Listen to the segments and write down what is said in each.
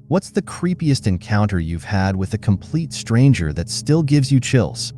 What's the creepiest encounter you've had with a complete stranger that still gives you chills?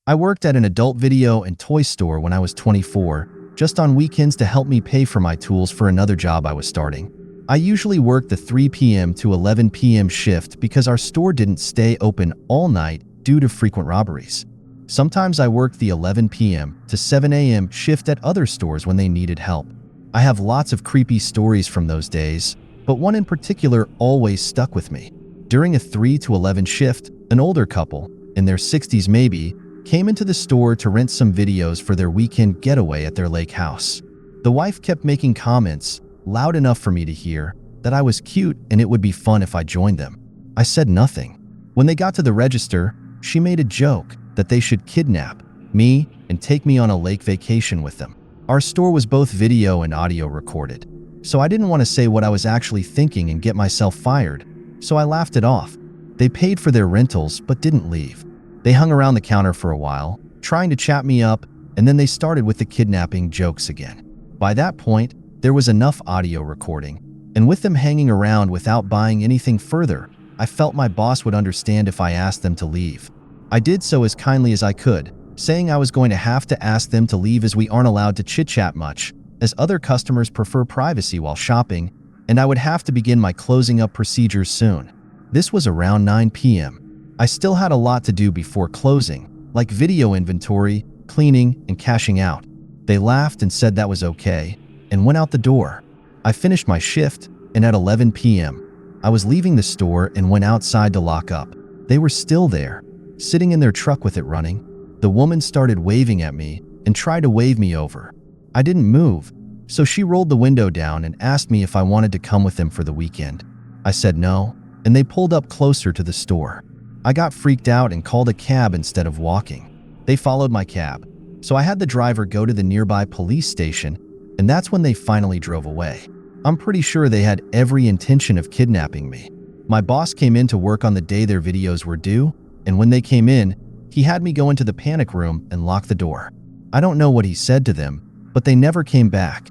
I worked at an adult video and toy store when I was 24, just on weekends to help me pay for my tools for another job I was starting. I usually worked the 3 p.m. to 11 p.m. shift because our store didn't stay open all night due to frequent robberies. Sometimes I worked the 11 p.m. to 7 a.m. shift at other stores when they needed help. I have lots of creepy stories from those days, but one in particular always stuck with me. During a 3 to 11 shift, an older couple, in their 60s maybe, came into the store to rent some videos for their weekend getaway at their lake house. The wife kept making comments, loud enough for me to hear, that I was cute and it would be fun if I joined them. I said nothing. When they got to the register, she made a joke that they should kidnap me and take me on a lake vacation with them. Our store was both video and audio recorded, so I didn't want to say what I was actually thinking and get myself fired, so I laughed it off. They paid for their rentals but didn't leave. They hung around the counter for a while, trying to chat me up, and then they started with the kidnapping jokes again. By that point, there was enough audio recording, and with them hanging around without buying anything further, I felt my boss would understand if I asked them to leave. I did so as kindly as I could, saying I was going to have to ask them to leave as we aren't allowed to chit-chat much, as other customers prefer privacy while shopping, and I would have to begin my closing up procedures soon. This was around 9 p.m. I still had a lot to do before closing, like video inventory, cleaning, and cashing out. They laughed and said that was okay, and went out the door. I finished my shift, and at 11 p.m., I was leaving the store and went outside to lock up. They were still there, sitting in their truck with it running. The woman started waving at me and tried to wave me over. I didn't move, so she rolled the window down and asked me if I wanted to come with them for the weekend. I said no, and they pulled up closer to the store. I got freaked out and called a cab instead of walking. They followed my cab, so I had the driver go to the nearby police station, and that's when they finally drove away. I'm pretty sure they had every intention of kidnapping me. My boss came in to work on the day their videos were due, and when they came in, he had me go into the panic room and lock the door. I don't know what he said to them, but they never came back.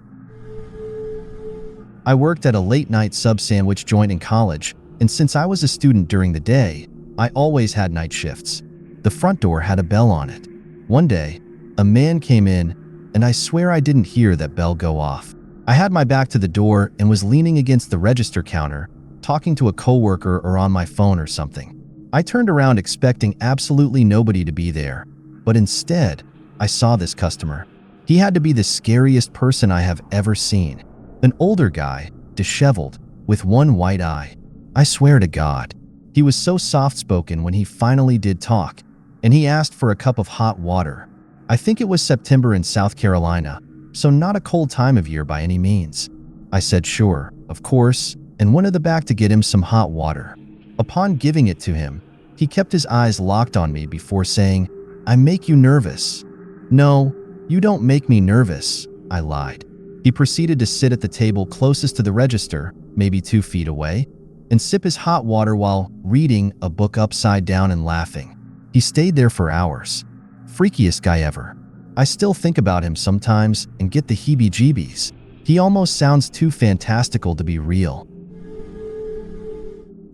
I worked at a late-night sub-sandwich joint in college, and since I was a student during the day, I always had night shifts. The front door had a bell on it. One day, a man came in, and I swear I didn't hear that bell go off. I had my back to the door and was leaning against the register counter, talking to a coworker or on my phone or something. I turned around expecting absolutely nobody to be there, but instead, I saw this customer. He had to be the scariest person I have ever seen. An older guy, disheveled, with one white eye. I swear to God. He was so soft-spoken when he finally did talk, and he asked for a cup of hot water. I think it was September in South Carolina, so not a cold time of year by any means. I said sure, of course, and went to the back to get him some hot water. Upon giving it to him, he kept his eyes locked on me before saying, "I make you nervous." "No, you don't make me nervous," I lied. He proceeded to sit at the table closest to the register, maybe 2 feet away, and sip his hot water while reading a book upside down and laughing. He stayed there for hours. Freakiest guy ever. I still think about him sometimes and get the heebie-jeebies. He almost sounds too fantastical to be real.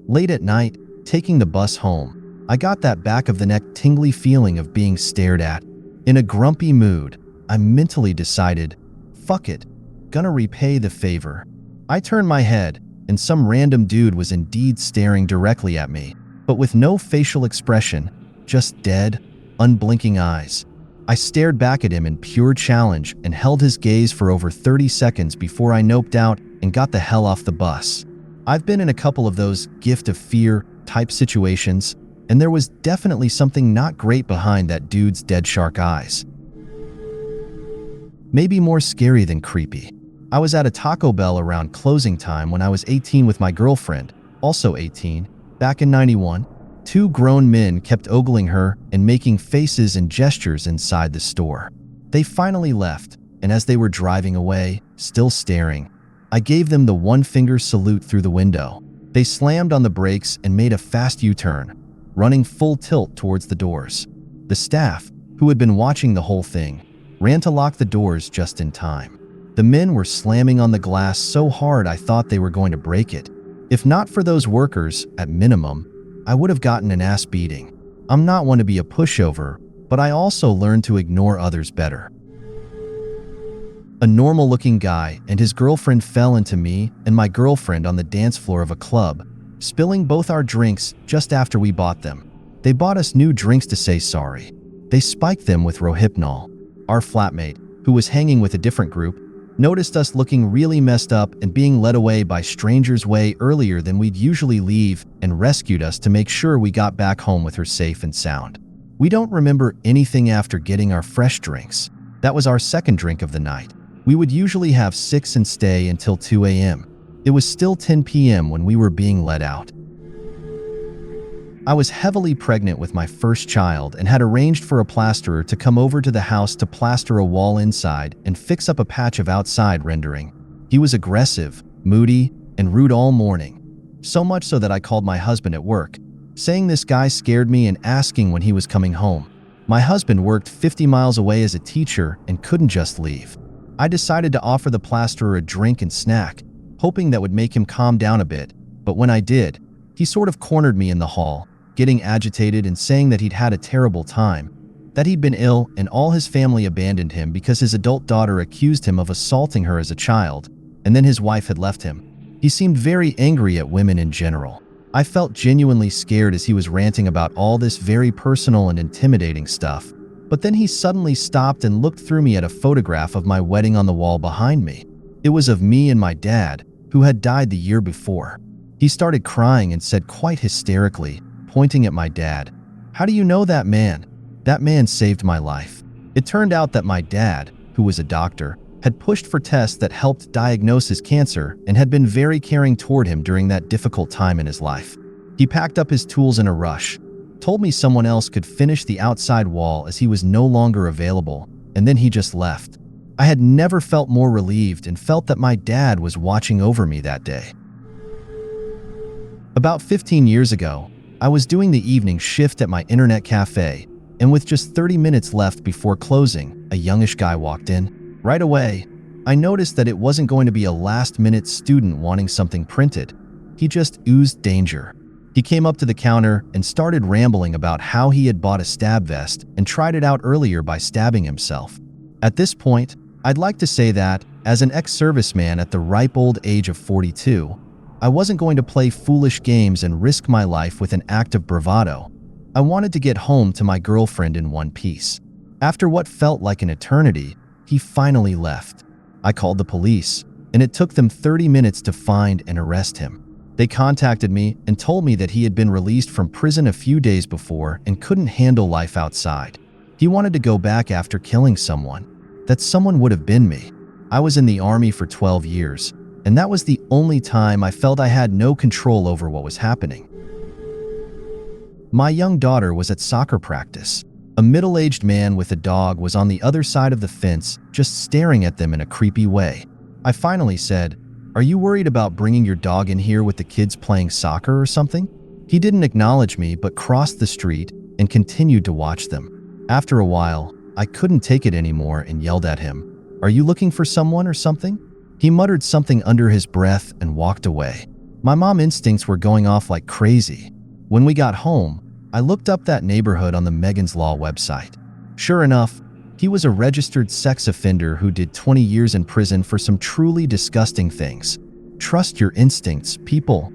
Late at night, taking the bus home, I got that back-of-the-neck tingly feeling of being stared at. In a grumpy mood, I mentally decided, fuck it, gonna repay the favor. I turned my head, and some random dude was indeed staring directly at me, but with no facial expression, just dead, unblinking eyes. I stared back at him in pure challenge and held his gaze for over 30 seconds before I noped out and got the hell off the bus. I've been in a couple of those gift of fear type situations, and there was definitely something not great behind that dude's dead shark eyes. Maybe more scary than creepy. I was at a Taco Bell around closing time when I was 18 with my girlfriend, also 18, back in 91. 2 grown men kept ogling her and making faces and gestures inside the store. They finally left, and as they were driving away, still staring, I gave them the one-finger salute through the window. They slammed on the brakes and made a fast U-turn, running full tilt towards the doors. The staff, who had been watching the whole thing, ran to lock the doors just in time. The men were slamming on the glass so hard I thought they were going to break it. If not for those workers, at minimum, I would have gotten an ass beating. I'm not one to be a pushover, but I also learned to ignore others better. A normal-looking guy and his girlfriend fell into me and my girlfriend on the dance floor of a club, spilling both our drinks just after we bought them. They bought us new drinks to say sorry. They spiked them with Rohypnol. Our flatmate, who was hanging with a different group, noticed us looking really messed up and being led away by strangers way earlier than we'd usually leave and rescued us to make sure we got back home with her safe and sound. We don't remember anything after getting our fresh drinks. That was our second drink of the night. We would usually have 6 and stay until 2 a.m. It was still 10 p.m. when we were being let out. I was heavily pregnant with my first child and had arranged for a plasterer to come over to the house to plaster a wall inside and fix up a patch of outside rendering. He was aggressive, moody, and rude all morning. So much so that I called my husband at work, saying this guy scared me and asking when he was coming home. My husband worked 50 miles away as a teacher and couldn't just leave. I decided to offer the plasterer a drink and snack, hoping that would make him calm down a bit, but when I did, he sort of cornered me in the hall, getting agitated and saying that he'd had a terrible time, that he'd been ill and all his family abandoned him because his adult daughter accused him of assaulting her as a child, and then his wife had left him. He seemed very angry at women in general. I felt genuinely scared as he was ranting about all this very personal and intimidating stuff, but then he suddenly stopped and looked through me at a photograph of my wedding on the wall behind me. It was of me and my dad, who had died the year before. He started crying and said quite hysterically, pointing at my dad, "How do you know that man? That man saved my life." It turned out that my dad, who was a doctor, had pushed for tests that helped diagnose his cancer and had been very caring toward him during that difficult time in his life. He packed up his tools in a rush, told me someone else could finish the outside wall as he was no longer available, and then he just left. I had never felt more relieved and felt that my dad was watching over me that day. About 15 years ago, I was doing the evening shift at my internet cafe, and with just 30 minutes left before closing, a youngish guy walked in. Right away, I noticed that it wasn't going to be a last-minute student wanting something printed. He just oozed danger. He came up to the counter and started rambling about how he had bought a stab vest and tried it out earlier by stabbing himself. At this point, I'd like to say that, as an ex-serviceman at the ripe old age of 42, I wasn't going to play foolish games and risk my life with an act of bravado. I wanted to get home to my girlfriend in one piece. After what felt like an eternity, he finally left. I called the police, and it took them 30 minutes to find and arrest him. They contacted me and told me that he had been released from prison a few days before and couldn't handle life outside. He wanted to go back after killing someone. That someone would have been me. I was in the Army for 12 years, and that was the only time I felt I had no control over what was happening. My young daughter was at soccer practice. A middle-aged man with a dog was on the other side of the fence, just staring at them in a creepy way. I finally said, "Are you worried about bringing your dog in here with the kids playing soccer or something?" He didn't acknowledge me but crossed the street and continued to watch them. After a while, I couldn't take it anymore and yelled at him, "Are you looking for someone or something?" He muttered something under his breath and walked away. My mom instincts were going off like crazy. When we got home, I looked up that neighborhood on the Megan's Law website. Sure enough, he was a registered sex offender who did 20 years in prison for some truly disgusting things. Trust your instincts, people.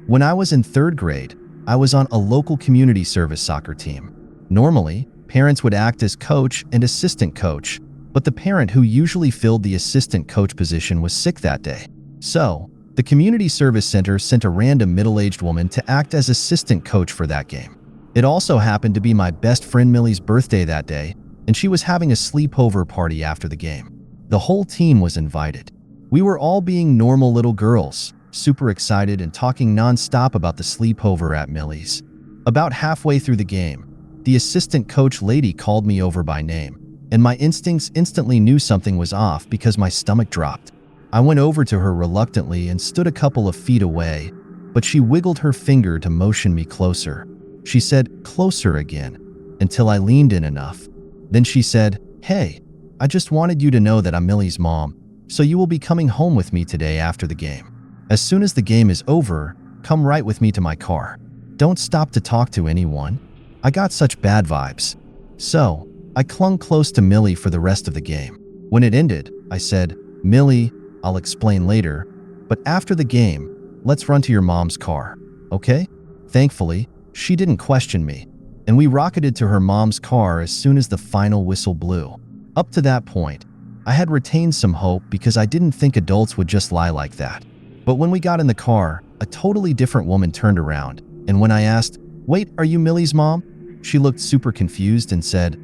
When I was in 3rd grade, I was on a local community service soccer team. Normally, parents would act as coach and assistant coach, but the parent who usually filled the assistant coach position was sick that day. So, the community service center sent a random middle-aged woman to act as assistant coach for that game. It also happened to be my best friend Millie's birthday that day, and she was having a sleepover party after the game. The whole team was invited. We were all being normal little girls, super excited and talking non-stop about the sleepover at Millie's. About halfway through the game, the assistant coach lady called me over by name, and my instincts instantly knew something was off because my stomach dropped. I went over to her reluctantly and stood a couple of feet away, but she wiggled her finger to motion me closer. She said, "Closer again," until I leaned in enough. Then she said, "Hey, I just wanted you to know that I'm Millie's mom, so you will be coming home with me today after the game." As soon as the game is over, come right with me to my car. Don't stop to talk to anyone." I got such bad vibes. So, I clung close to Millie for the rest of the game. When it ended, I said, "Millie, I'll explain later, but after the game, let's run to your mom's car, okay?" Thankfully, she didn't question me, and we rocketed to her mom's car as soon as the final whistle blew. Up to that point, I had retained some hope because I didn't think adults would just lie like that. But when we got in the car, a totally different woman turned around, and when I asked, "Wait, are you Millie's mom?" she looked super confused and said,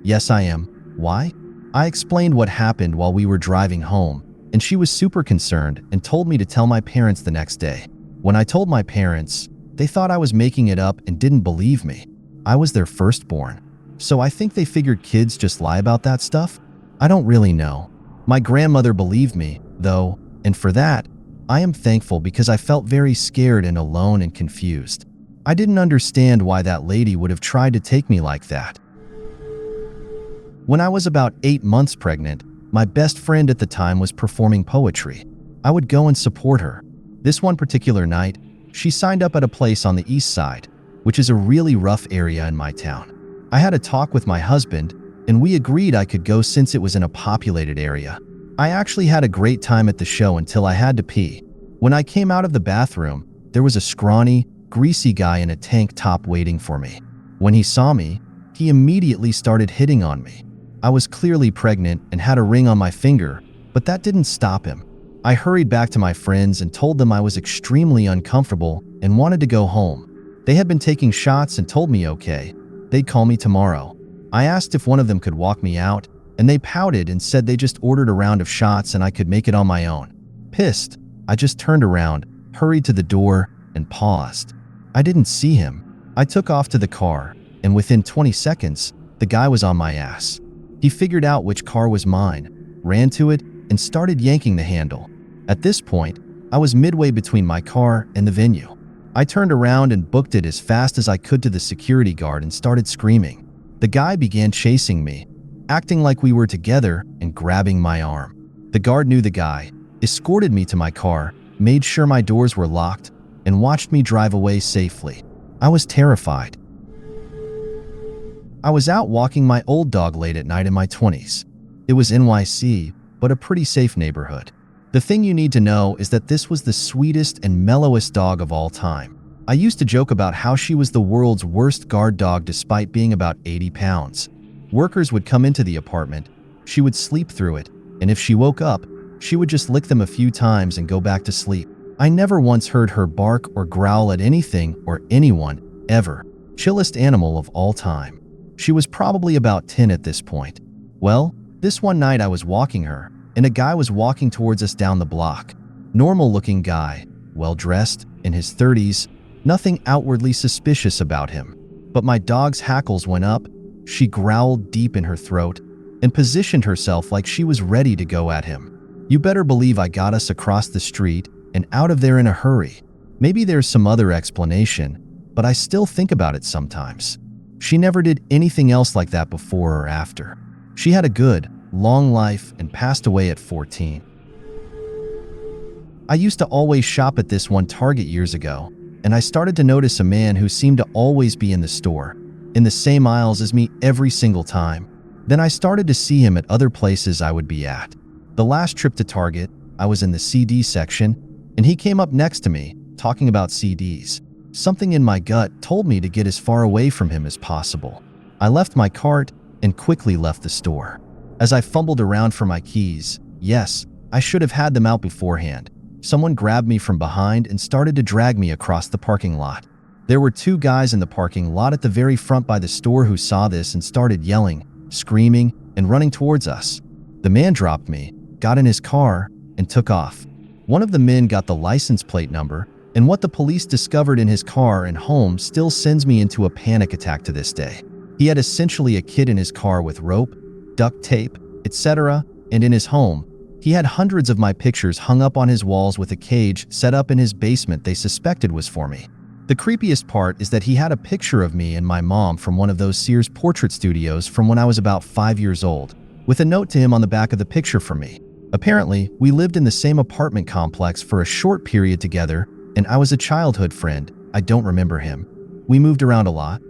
Yes I am. Why?" I explained what happened while we were driving home, and she was super concerned and told me to tell my parents the next day. When I told my parents, they thought I was making it up and didn't believe me. I was their firstborn, so I think they figured kids just lie about that stuff? I don't really know. My grandmother believed me, though, and for that, I am thankful because I felt very scared and alone and confused. I didn't understand why that lady would have tried to take me like that. When I was about 8 months pregnant, my best friend at the time was performing poetry. I would go and support her. This one particular night, she signed up at a place on the east side, which is a really rough area in my town. I had a talk with my husband, and we agreed I could go since it was in a populated area. I actually had a great time at the show until I had to pee. When I came out of the bathroom, there was a scrawny, greasy guy in a tank top waiting for me. When he saw me, he immediately started hitting on me. I was clearly pregnant and had a ring on my finger, but that didn't stop him. I hurried back to my friends and told them I was extremely uncomfortable and wanted to go home. They had been taking shots and told me okay, they'd call me tomorrow. I asked if one of them could walk me out, and they pouted and said they just ordered a round of shots and I could make it on my own. Pissed, I just turned around, hurried to the door, and paused. I didn't see him. I took off to the car, and within 20 seconds, the guy was on my ass. He figured out which car was mine, ran to it, and started yanking the handle. At this point, I was midway between my car and the venue. I turned around and booked it as fast as I could to the security guard and started screaming. The guy began chasing me, acting like we were together and grabbing my arm. The guard knew the guy, escorted me to my car, made sure my doors were locked, and watched me drive away safely. I was terrified. I was out walking my old dog late at night in my 20s. It was NYC, but a pretty safe neighborhood. The thing you need to know is that this was the sweetest and mellowest dog of all time. I used to joke about how she was the world's worst guard dog despite being about 80 pounds. Workers would come into the apartment, she would sleep through it, and if she woke up, she would just lick them a few times and go back to sleep. I never once heard her bark or growl at anything or anyone, ever. Chillest animal of all time. She was probably about 10 at this point. Well, this one night I was walking her, and a guy was walking towards us down the block. Normal-looking guy, well-dressed, in his 30s, nothing outwardly suspicious about him. But my dog's hackles went up, she growled deep in her throat, and positioned herself like she was ready to go at him. You better believe I got us across the street and out of there in a hurry. Maybe there's some other explanation, but I still think about it sometimes. She never did anything else like that before or after. She had a good, long life and passed away at 14. I used to always shop at this one Target years ago, and I started to notice a man who seemed to always be in the store, in the same aisles as me every single time. Then I started to see him at other places I would be at. The last trip to Target, I was in the CD section, and he came up next to me, talking about CDs. Something in my gut told me to get as far away from him as possible. I left my cart and quickly left the store. As I fumbled around for my keys, yes, I should have had them out beforehand, someone grabbed me from behind and started to drag me across the parking lot. There were 2 guys in the parking lot at the very front by the store who saw this and started yelling, screaming, and running towards us. The man dropped me, got in his car, and took off. One of the men got the license plate number, and what the police discovered in his car and home still sends me into a panic attack to this day. He had essentially a kid in his car with rope, duct tape, etc., and in his home, he had hundreds of my pictures hung up on his walls with a cage set up in his basement they suspected was for me. The creepiest part is that he had a picture of me and my mom from one of those Sears portrait studios from when I was about 5 years old, with a note to him on the back of the picture for me. Apparently, we lived in the same apartment complex for a short period together, and I was a childhood friend. I don't remember him. We moved around a lot.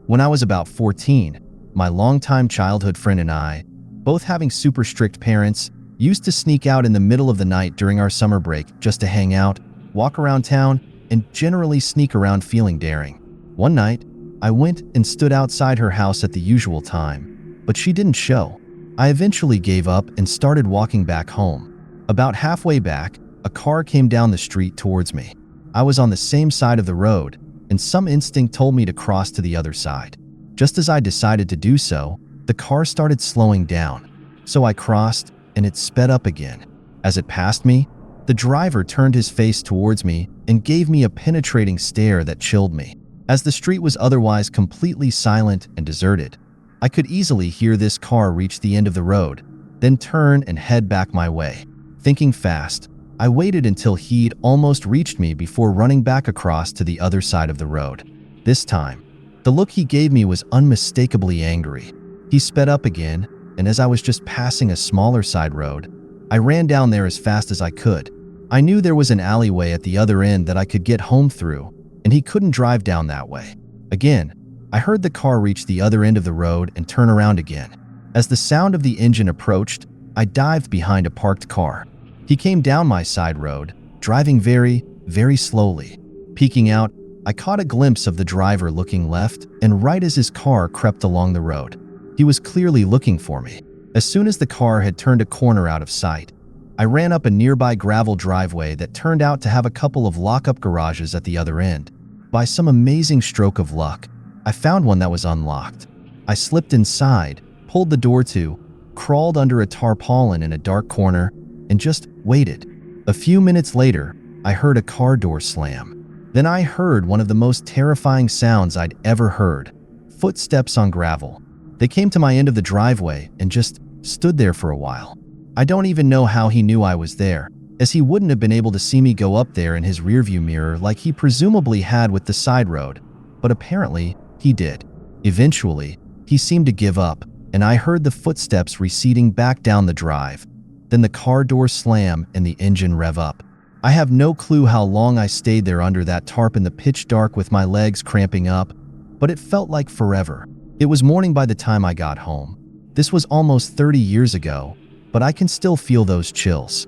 When I was about 14, my longtime childhood friend and I, both having super strict parents, used to sneak out in the middle of the night during our summer break just to hang out, walk around town, and generally sneak around feeling daring. One night, I went and stood outside her house at the usual time, but she didn't show. I eventually gave up and started walking back home. About halfway back, a car came down the street towards me. I was on the same side of the road, and some instinct told me to cross to the other side. Just as I decided to do so, the car started slowing down. So I crossed, and it sped up again. As it passed me, the driver turned his face towards me and gave me a penetrating stare that chilled me. As the street was otherwise completely silent and deserted, I could easily hear this car reach the end of the road, then turn and head back my way. Thinking fast, I waited until he'd almost reached me before running back across to the other side of the road. This time, the look he gave me was unmistakably angry. He sped up again, and as I was just passing a smaller side road, I ran down there as fast as I could. I knew there was an alleyway at the other end that I could get home through, and he couldn't drive down that way. Again, I heard the car reach the other end of the road and turn around again. As the sound of the engine approached, I dived behind a parked car. He came down my side road, driving very, very slowly. Peeking out, I caught a glimpse of the driver looking left, and right as his car crept along the road, he was clearly looking for me. As soon as the car had turned a corner out of sight, I ran up a nearby gravel driveway that turned out to have a couple of lock-up garages at the other end. By some amazing stroke of luck, I found one that was unlocked. I slipped inside, pulled the door to, crawled under a tarpaulin in a dark corner, and just waited. A few minutes later, I heard a car door slam. Then I heard one of the most terrifying sounds I'd ever heard. Footsteps on gravel. They came to my end of the driveway and just stood there for a while. I don't even know how he knew I was there, as he wouldn't have been able to see me go up there in his rearview mirror like he presumably had with the side road, but apparently he did. Eventually, he seemed to give up, and I heard the footsteps receding back down the drive. Then the car door slam and the engine rev up. I have no clue how long I stayed there under that tarp in the pitch dark with my legs cramping up, but it felt like forever. It was morning by the time I got home. This was almost 30 years ago, but I can still feel those chills.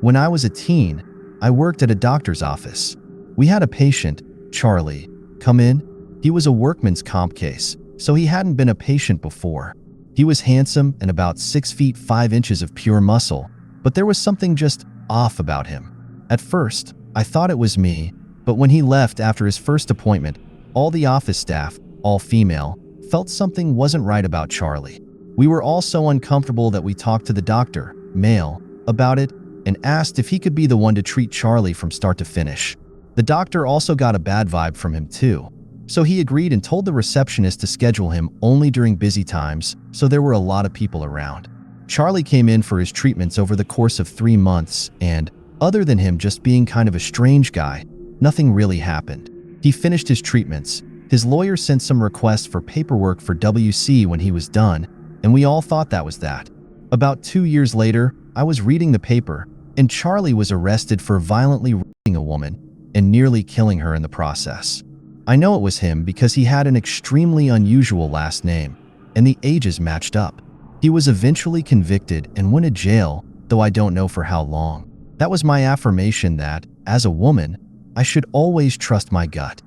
When I was a teen, I worked at a doctor's office. We had a patient, Charlie, come in. He was a workman's comp case, so he hadn't been a patient before. He was handsome and about 6 feet 5 inches of pure muscle, but there was something just off about him. At first, I thought it was me, but when he left after his first appointment, all the office staff, all female, felt something wasn't right about Charlie. We were all so uncomfortable that we talked to the doctor, male, about it and asked if he could be the one to treat Charlie from start to finish. The doctor also got a bad vibe from him too, so he agreed and told the receptionist to schedule him only during busy times, so there were a lot of people around. Charlie came in for his treatments over the course of 3 months, and other than him just being kind of a strange guy, nothing really happened. He finished his treatments. His lawyer sent some requests for paperwork for WC when he was done, and we all thought that was that. About 2 years later, I was reading the paper, and Charlie was arrested for violently raping a woman and nearly killing her in the process. I know it was him because he had an extremely unusual last name, and the ages matched up. He was eventually convicted and went to jail, though I don't know for how long. That was my affirmation that, as a woman, I should always trust my gut.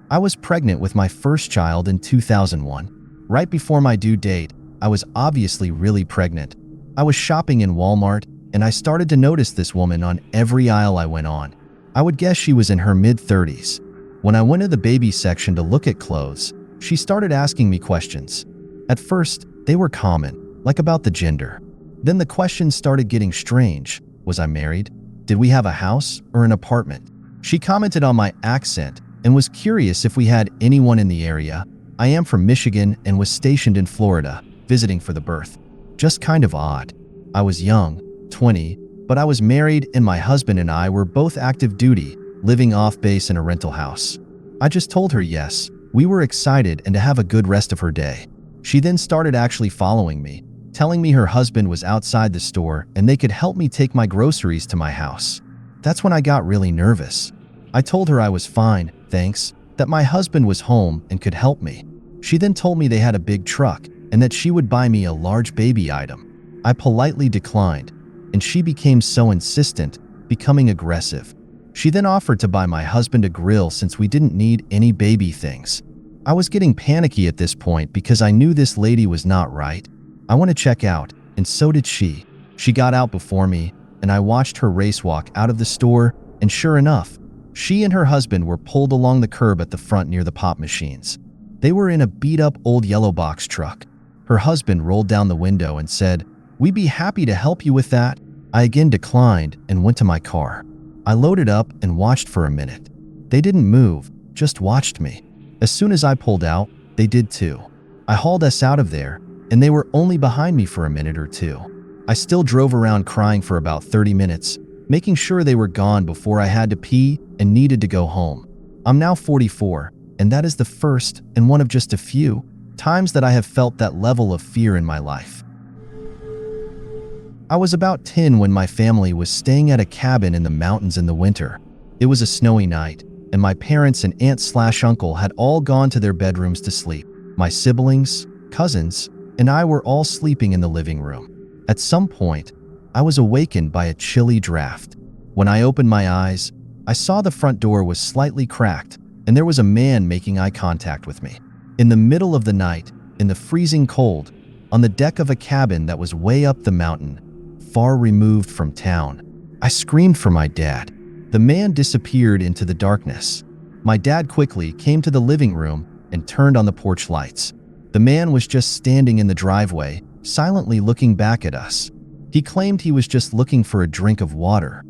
I was pregnant with my first child in 2001. Right before my due date, I was obviously really pregnant. I was shopping in Walmart, and I started to notice this woman on every aisle I went on. I would guess she was in her mid-30s. When I went to the baby section to look at clothes, she started asking me questions. At first, they were common, like about the gender. Then the questions started getting strange. Was I married? Did we have a house or an apartment? She commented on my accent and was curious if we had anyone in the area. I am from Michigan and was stationed in Florida, visiting for the birth. Just kind of odd. I was young, 20, but I was married and my husband and I were both active duty, living off base in a rental house. I just told her yes, we were excited and to have a good rest of her day. She then started actually following me, telling me her husband was outside the store and they could help me take my groceries to my house. That's when I got really nervous. I told her I was fine, thanks, that my husband was home and could help me. She then told me they had a big truck and that she would buy me a large baby item. I politely declined, and she became so insistent, becoming aggressive. She then offered to buy my husband a grill since we didn't need any baby things. I was getting panicky at this point because I knew this lady was not right. I want to check out, and so did she. She got out before me, and I watched her race walk out of the store, and sure enough, she and her husband were pulled along the curb at the front near the pop machines. They were in a beat-up old yellow box truck. Her husband rolled down the window and said, "We'd be happy to help you with that." I again declined and went to my car. I loaded up and watched for a minute. They didn't move, just watched me. As soon as I pulled out, they did too. I hauled us out of there, and they were only behind me for a minute or two. I still drove around crying for about 30 minutes, making sure they were gone before I had to pee and needed to go home. I'm now 44, and that is the first and one of just a few times that I have felt that level of fear in my life. I was about 10 when my family was staying at a cabin in the mountains in the winter. It was a snowy night, and my parents and aunt/uncle had all gone to their bedrooms to sleep. My siblings, cousins, and I were all sleeping in the living room. At some point, I was awakened by a chilly draft. When I opened my eyes, I saw the front door was slightly cracked, and there was a man making eye contact with me. In the middle of the night, in the freezing cold, on the deck of a cabin that was way up the mountain, far removed from town, I screamed for my dad. The man disappeared into the darkness. My dad quickly came to the living room and turned on the porch lights. The man was just standing in the driveway, silently looking back at us. He claimed he was just looking for a drink of water.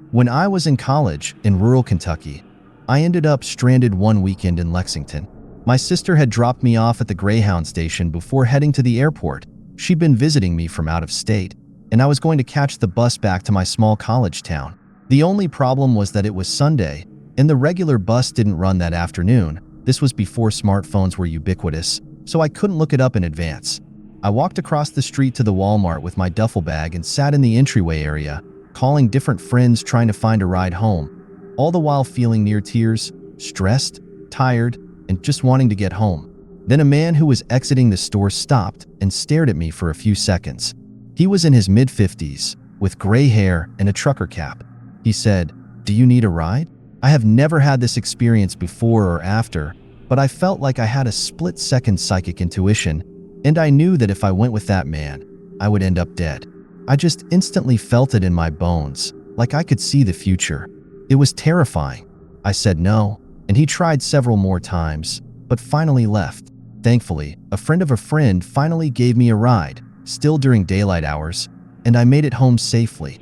When I was in college in rural Kentucky, I ended up stranded one weekend in Lexington. My sister had dropped me off at the Greyhound station before heading to the airport. She'd been visiting me from out of state, and I was going to catch the bus back to my small college town. The only problem was that it was Sunday, and the regular bus didn't run that afternoon. This was before smartphones were ubiquitous, so I couldn't look it up in advance. I walked across the street to the Walmart with my duffel bag and sat in the entryway area, calling different friends trying to find a ride home, all the while feeling near tears, stressed, tired, and just wanting to get home. Then a man who was exiting the store stopped and stared at me for a few seconds. He was in his mid-50s, with gray hair and a trucker cap. He said, "Do you need a ride?" I have never had this experience before or after, but I felt like I had a split-second psychic intuition, and I knew that if I went with that man, I would end up dead. I just instantly felt it in my bones, like I could see the future. It was terrifying. I said no, and he tried several more times, but finally left. Thankfully, a friend of a friend finally gave me a ride, still during daylight hours, and I made it home safely.